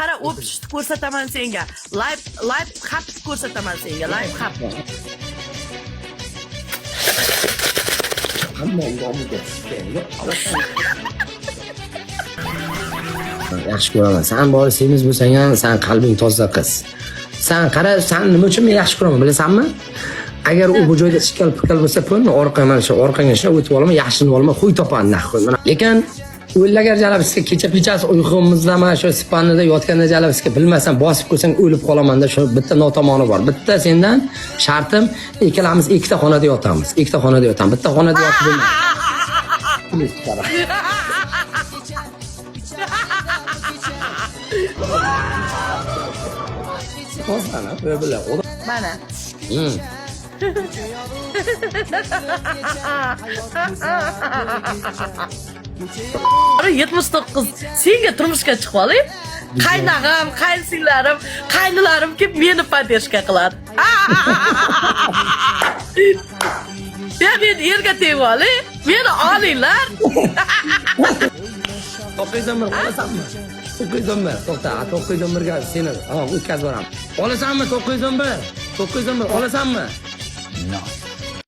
Qara, o'pishni ko'rsataman senga. Live xat ko'rsataman senga. Live xat. Yaxshi ko'raman. Sen bori semiz bo'lsang ham, sen qalbing toza qiz. Sen qara, sen nima uchun men yaxshi ko'raman, bilasanmi? Agar u bu joyda chiqal-piqal bo'lsa, pulni orqaga mana shu orqangga ishlab o'tib olaman, yaxshini olaman, qo'y topaman naqd. Lekin o'ylagar jalabizga kecha-kechasi uyqumizda mana shu spanida yotganda jalabizga bilmasam bosib qo'ysang o'lib qolaman-da, shu bitta notomoni bor. Bitta sendan shartim, ikkalamiz ikkita xonada yotamiz. Ikkita xonada yotamiz. Bitta xonada yotib Mana. Ara 79 senga turmushga chiqib olay. Qaynag'am, qaynsilarim, qaynilarim kelib meni podдержка qiladi. Ya men yerga tegib olay. Meni olinglar. To'qqiydonbir olasanmi? To'qqiydonbir. To'xta, To'qqiydonbirga seni o'tkazib boraman. Olasanmi To'qqiydonbir? To'qqiydonbir olasanmi? No.